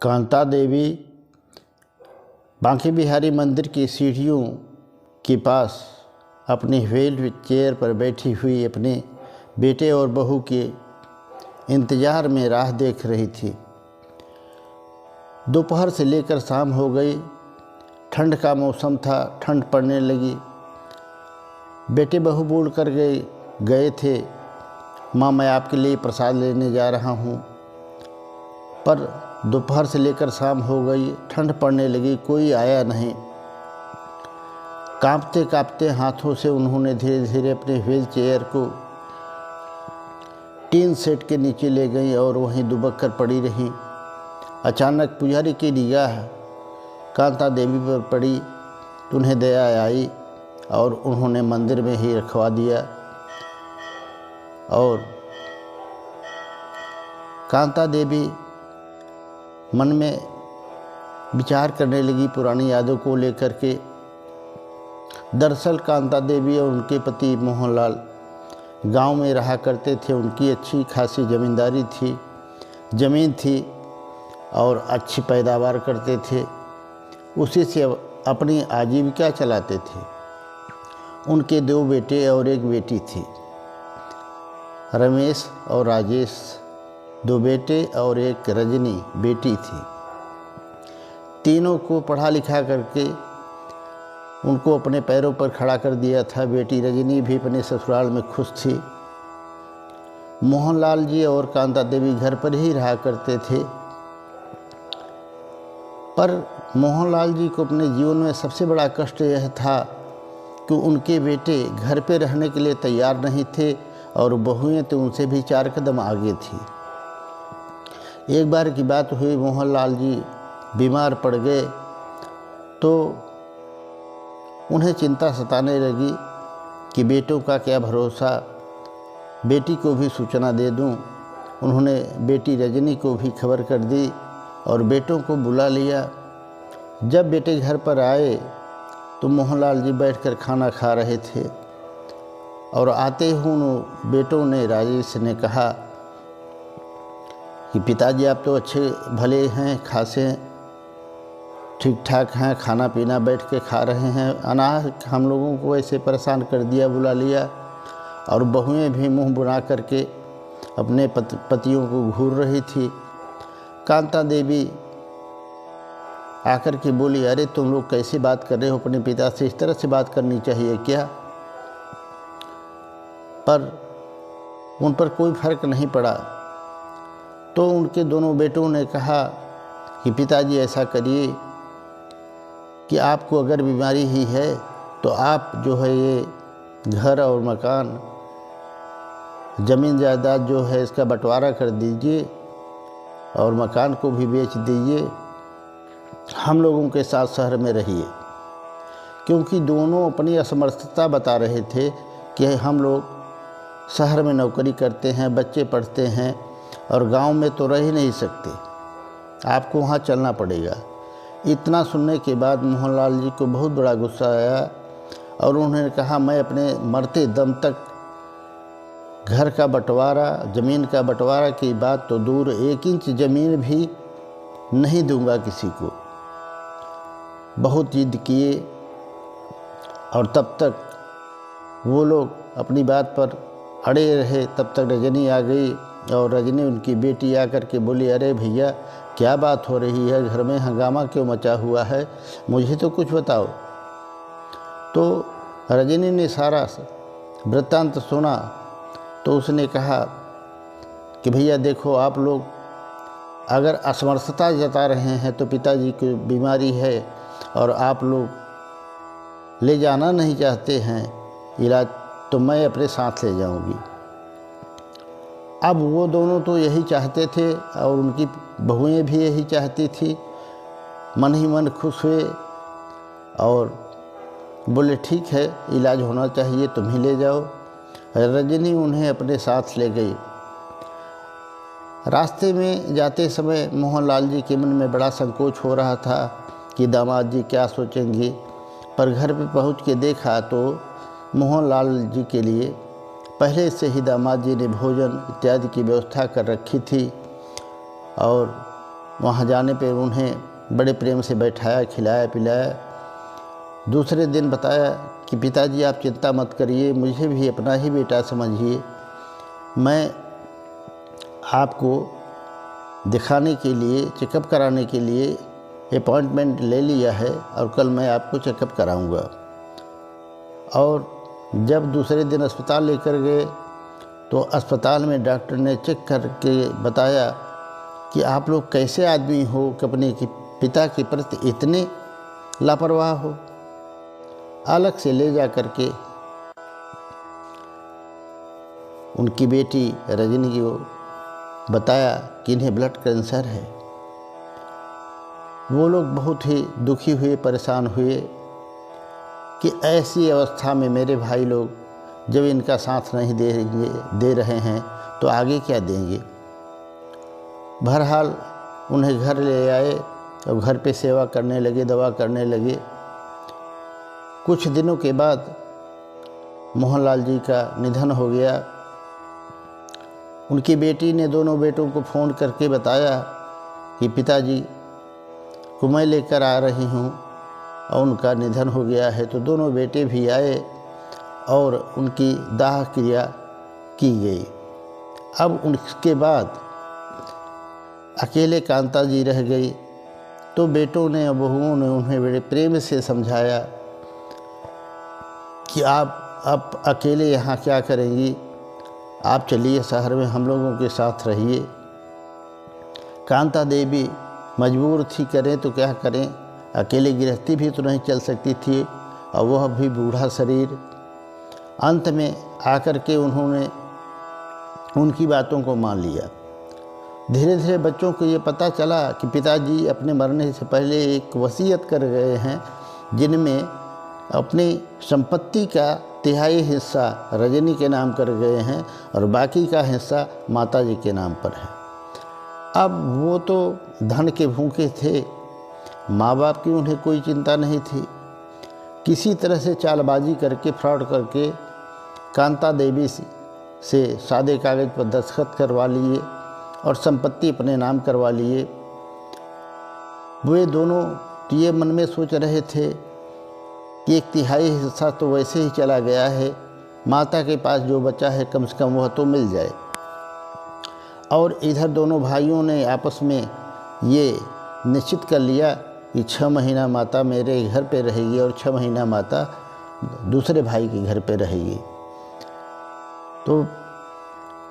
कांता देवी बांके बिहारी मंदिर की सीढ़ियों के पास अपनी व्हील चेयर पर बैठी हुई अपने बेटे और बहू के इंतज़ार में राह देख रही थी। दोपहर से लेकर शाम हो गई। ठंड का मौसम था, ठंड पड़ने लगी। बेटे बहू बोल कर गए थे, माँ मैं आपके लिए प्रसाद लेने जा रहा हूँ। पर दोपहर से लेकर शाम हो गई, ठंड पड़ने लगी, कोई आया नहीं। कांपते कांपते हाथों से उन्होंने धीरे धीरे अपने व्हील चेयर को टीन सेट के नीचे ले गई और वहीं दुबक कर पड़ी रहीं। अचानक पुजारी की निगाह कांता देवी पर पड़ी तो उन्हें दया आई और उन्होंने मंदिर में ही रखवा दिया। और कांता देवी मन में विचार करने लगी पुरानी यादों को लेकर के। दरअसल कांता देवी और उनके पति मोहनलाल गांव में रहा करते थे। उनकी अच्छी खासी ज़मीन थी और अच्छी पैदावार करते थे। उसी से अपनी आजीविका चलाते थे। उनके 2 बेटे और 1 बेटी थी। रमेश और राजेश 2 बेटे और 1 रजनी बेटी थी। तीनों को पढ़ा लिखा करके उनको अपने पैरों पर खड़ा कर दिया था। बेटी रजनी भी अपने ससुराल में खुश थी। मोहनलाल जी और कांता देवी घर पर ही रहा करते थे। पर मोहनलाल जी को अपने जीवन में सबसे बड़ा कष्ट यह था कि उनके बेटे घर पे रहने के लिए तैयार नहीं थे और बहुएं तो उनसे भी 4 कदम आगे थी। एक बार की बात हुई, मोहनलाल जी बीमार पड़ गए तो उन्हें चिंता सताने लगी कि बेटों का क्या भरोसा, बेटी को भी सूचना दे दूं। उन्होंने बेटी रजनी को भी खबर कर दी और बेटों को बुला लिया। जब बेटे घर पर आए तो मोहनलाल जी बैठकर खाना खा रहे थे और आते ही उन बेटों ने राजेश ने कहा कि पिताजी आप तो अच्छे भले हैं, खासे हैं, ठीक ठाक हैं, खाना पीना बैठ के खा रहे हैं, अनार हम लोगों को ऐसे परेशान कर दिया, बुला लिया। और बहुएं भी मुंह बुना करके अपने पतियों को घूर रही थी। कांता देवी आकर के बोली, अरे तुम लोग कैसे बात कर रहे हो, अपने पिता से इस तरह से बात करनी चाहिए क्या? पर उन पर कोई फर्क नहीं पड़ा। तो उनके दोनों बेटों ने कहा कि पिताजी ऐसा करिए कि आपको अगर बीमारी ही है तो आप जो है ये घर और मकान, ज़मीन जायदाद जो है इसका बंटवारा कर दीजिए और मकान को भी बेच दीजिए, हम लोगों के साथ शहर में रहिए। क्योंकि दोनों अपनी असमर्थता बता रहे थे कि हम लोग शहर में नौकरी करते हैं, बच्चे पढ़ते हैं और गांव में तो रह ही नहीं सकते, आपको वहाँ चलना पड़ेगा। इतना सुनने के बाद मोहनलाल जी को बहुत बड़ा गुस्सा आया और उन्होंने कहा, मैं अपने मरते दम तक घर का बंटवारा, ज़मीन का बंटवारा की बात तो दूर, 1 इंच ज़मीन भी नहीं दूंगा किसी को। बहुत जिद किए और तब तक वो लोग अपनी बात पर अड़े रहे। तब तक रजनी आ गई और रजनी उनकी बेटी आकर के बोली, अरे भैया क्या बात हो रही है, घर में हंगामा क्यों मचा हुआ है, मुझे तो कुछ बताओ। तो रजनी ने सारा वृत्तांत सुना तो उसने कहा कि भैया देखो, आप लोग अगर असमर्थता जता रहे हैं तो पिताजी की बीमारी है और आप लोग ले जाना नहीं चाहते हैं इलाज, तो मैं अपने साथ ले जाऊंगी। अब वो दोनों तो यही चाहते थे और उनकी बहुएं भी यही चाहती थी। मन ही मन खुश हुए और बोले ठीक है, इलाज होना चाहिए, तुम ही ले जाओ। रजनी उन्हें अपने साथ ले गई। रास्ते में जाते समय मोहनलाल जी के मन में बड़ा संकोच हो रहा था कि दामाद जी क्या सोचेंगे। पर घर पे पहुंच के देखा तो मोहनलाल जी के लिए पहले से ही दामाद जी ने भोजन इत्यादि की व्यवस्था कर रखी थी और वहाँ जाने पर उन्हें बड़े प्रेम से बैठाया, खिलाया पिलाया। दूसरे दिन बताया कि पिताजी आप चिंता मत करिए, मुझे भी अपना ही बेटा समझिए। मैं आपको दिखाने के लिए, चेकअप कराने के लिए अपॉइंटमेंट ले लिया है और कल मैं आपको चेकअप कराऊंगा। और जब दूसरे दिन अस्पताल लेकर गए तो अस्पताल में डॉक्टर ने चेक करके बताया कि आप लोग कैसे आदमी हो कि अपने पिता के प्रति इतने लापरवाह हो। अलग से ले जा कर के उनकी बेटी रजनी को बताया कि इन्हें ब्लड कैंसर है। वो लोग बहुत ही दुखी हुए, परेशान हुए कि ऐसी अवस्था में मेरे भाई लोग जब इनका साथ नहीं दे रहे हैं तो आगे क्या देंगे। बहरहाल उन्हें घर ले आए और घर पे सेवा करने लगे, दवा करने लगे। कुछ दिनों के बाद मोहनलाल जी का निधन हो गया। उनकी बेटी ने दोनों बेटों को फ़ोन करके बताया कि पिताजी को मैं लेकर आ रही हूँ और उनका निधन हो गया है। तो दोनों बेटे भी आए और उनकी दाह क्रिया की गई। अब उसके बाद अकेले कांता जी रह गई। तो बेटों ने और बहुओं ने उन्हें बड़े प्रेम से समझाया कि आप अकेले यहाँ क्या करेंगी, आप चलिए शहर में हम लोगों के साथ रहिए। कांता देवी मजबूर थी, करें तो क्या करें, अकेले गृहस्थी भी तो नहीं चल सकती थी और वह भी बूढ़ा शरीर। अंत में आकर के उन्होंने उनकी बातों को मान लिया। धीरे धीरे बच्चों को ये पता चला कि पिताजी अपने मरने से पहले एक वसीयत कर गए हैं जिनमें अपनी संपत्ति का तिहाई हिस्सा रजनी के नाम कर गए हैं और बाकी का हिस्सा माताजी के नाम पर है। अब वो तो धन के भूखे थे, माँ बाप की उन्हें कोई चिंता नहीं थी। किसी तरह से चालबाजी करके, फ्रॉड करके कांता देवी से सादे कागज़ पर दस्तखत करवा लिए और संपत्ति अपने नाम करवा लिए। वे दोनों ये मन में सोच रहे थे कि एक तिहाई हिस्सा तो वैसे ही चला गया है, माता के पास जो बचा है कम से कम वह तो मिल जाए। और इधर दोनों भाइयों ने आपस में ये निश्चित कर लिया कि 6 महीना माता मेरे घर पे रहेगी और 6 महीना माता दूसरे भाई के घर पे रहेगी। तो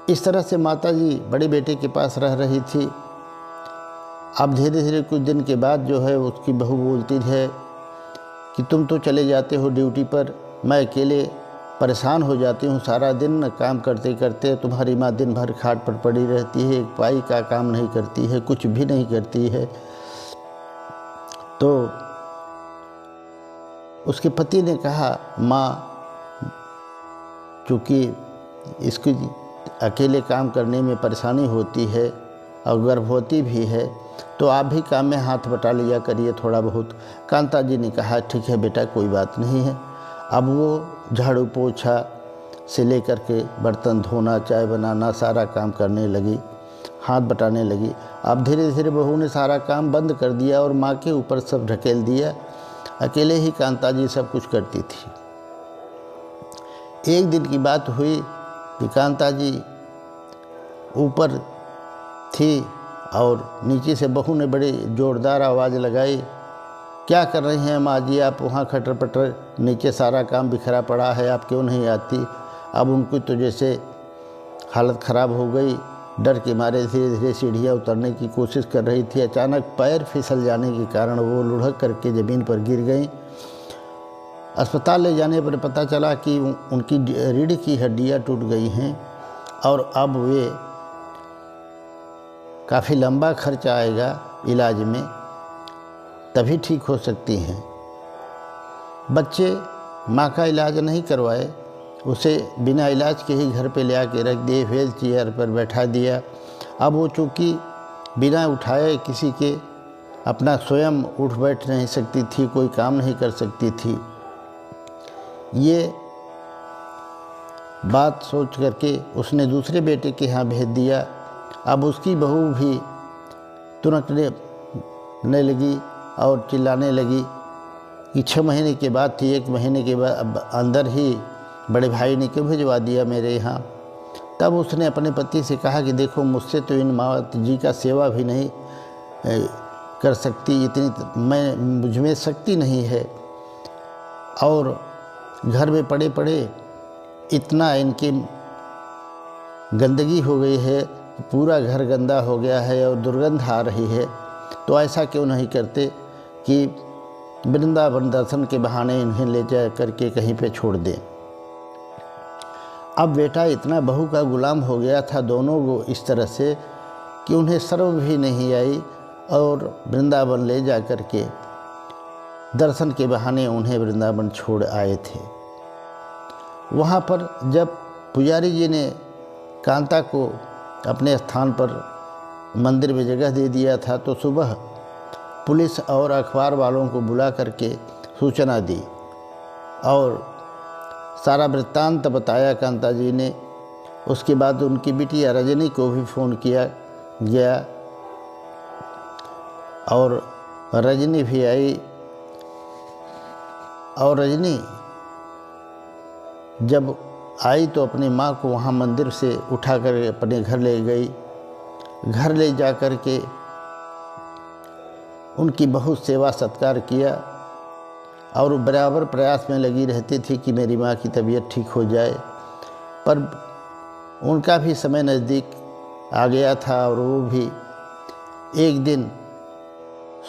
इस तरह से माता जी बड़े बेटे के पास रह रही थी। अब धीरे धीरे कुछ दिन के बाद जो है उसकी बहू बोलती है कि तुम तो चले जाते हो ड्यूटी पर, मैं अकेले परेशान हो जाती हूँ, सारा दिन काम करते करते। तुम्हारी माँ दिन भर खाट पर पड़ी रहती है, एक पाई का काम नहीं करती है, कुछ भी नहीं करती है। तो उसके पति ने कहा, माँ चूँकि इसकी अकेले काम करने में परेशानी होती है और गर्भवती भी है तो आप भी काम में हाथ बटा लिया करिए थोड़ा बहुत। कांता जी ने कहा ठीक है बेटा, कोई बात नहीं है। अब वो झाड़ू पोछा से लेकर के बर्तन धोना, चाय बनाना, सारा काम करने लगी, हाथ बटाने लगी। अब धीरे धीरे बहू ने सारा काम बंद कर दिया और माँ के ऊपर सब ढकेल दिया। अकेले ही कांता जी सब कुछ करती थी। एक दिन की बात हुई कि कांता जी ऊपर थी और नीचे से बहू ने बड़ी ज़ोरदार आवाज़ लगाई, क्या कर रही हैं माँ जी आप वहाँ खटर पटर, नीचे सारा काम बिखरा पड़ा है, आप क्यों नहीं आती। अब उनको तो जैसे हालत ख़राब हो गई, डर के मारे धीरे धीरे सीढ़ियाँ उतरने की कोशिश कर रही थी। अचानक पैर फिसल जाने के कारण वो लुढ़क करके ज़मीन पर गिर गई। अस्पताल ले जाने पर पता चला कि उनकी रीढ़ की हड्डियाँ टूट गई हैं और अब वे काफ़ी लंबा खर्च आएगा इलाज में, तभी ठीक हो सकती हैं। बच्चे माँ का इलाज नहीं करवाए, उसे बिना इलाज के ही घर पे ले आके रख दिए, व्हील चेयर पर बैठा दिया। अब वो चूँकि बिना उठाए किसी के अपना स्वयं उठ बैठ नहीं सकती थी, कोई काम नहीं कर सकती थी। ये बात सोच करके उसने दूसरे बेटे के यहाँ भेज दिया। अब उसकी बहू भी तुरंतने लगी और चिल्लाने लगी कि 6 महीने के बाद थी, 1 महीने के बाद अंदर ही बड़े भाई ने क्यों भिजवा दिया मेरे यहाँ। तब उसने अपने पति से कहा कि देखो, मुझसे तो इन माता जी का सेवा भी नहीं कर सकती, इतनी मुझ में शक्ति नहीं है, और घर में पड़े पड़े इतना इनकी गंदगी हो गई है, पूरा घर गंदा हो गया है और दुर्गंध आ रही है। तो ऐसा क्यों नहीं करते कि वृंदावन दर्शन के बहाने इन्हें ले जा करके कहीं पे छोड़ दें। अब बेटा इतना बहू का गुलाम हो गया था दोनों को इस तरह से कि उन्हें शर्म भी नहीं आई, और वृंदावन ले जा कर के दर्शन के बहाने उन्हें वृंदावन छोड़ आए थे। वहाँ पर जब पुजारी जी ने कांता को अपने स्थान पर मंदिर में जगह दे दिया था, तो सुबह पुलिस और अखबार वालों को बुला करके सूचना दी और सारा वृत्तांत बताया कांता जी ने। उसके बाद उनकी बिटिया रजनी को भी फ़ोन किया गया और रजनी भी आई, और रजनी जब आई तो अपनी माँ को वहाँ मंदिर से उठा कर अपने घर ले गई। घर ले जा कर के उनकी बहुत सेवा सत्कार किया और बराबर प्रयास में लगी रहती थी कि मेरी माँ की तबीयत ठीक हो जाए। पर उनका भी समय नज़दीक आ गया था और वो भी एक दिन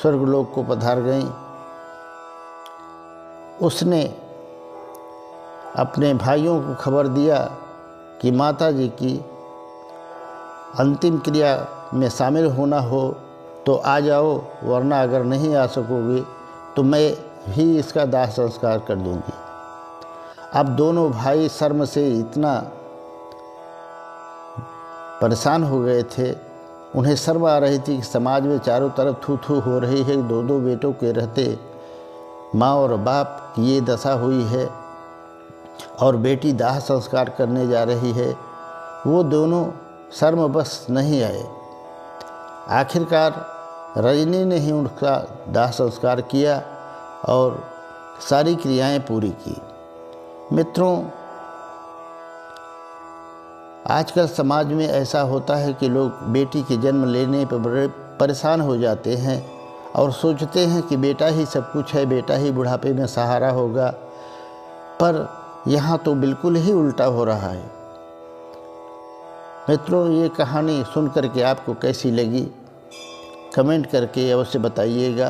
स्वर्गलोक को पधार गईं। उसने अपने भाइयों को खबर दिया कि माता जी की अंतिम क्रिया में शामिल होना हो तो आ जाओ, वरना अगर नहीं आ सकोगे तो मैं ही इसका दाह संस्कार कर दूंगी। अब दोनों भाई शर्म से इतना परेशान हो गए थे, उन्हें शर्म आ रही थी कि समाज में चारों तरफ थू थू हो रही है, 2-2 बेटों के रहते माँ और बाप की ये दशा हुई है और बेटी दाह संस्कार करने जा रही है। वो दोनों शर्म बस नहीं आए। आखिरकार रजनी ने ही उनका दाह संस्कार किया और सारी क्रियाएं पूरी की। मित्रों, आजकल समाज में ऐसा होता है कि लोग बेटी के जन्म लेने पर बड़े परेशान हो जाते हैं और सोचते हैं कि बेटा ही सब कुछ है, बेटा ही बुढ़ापे में सहारा होगा। पर यहाँ तो बिल्कुल ही उल्टा हो रहा है। मित्रों, ये कहानी सुन करके आपको कैसी लगी कमेंट करके अवश्य बताइएगा।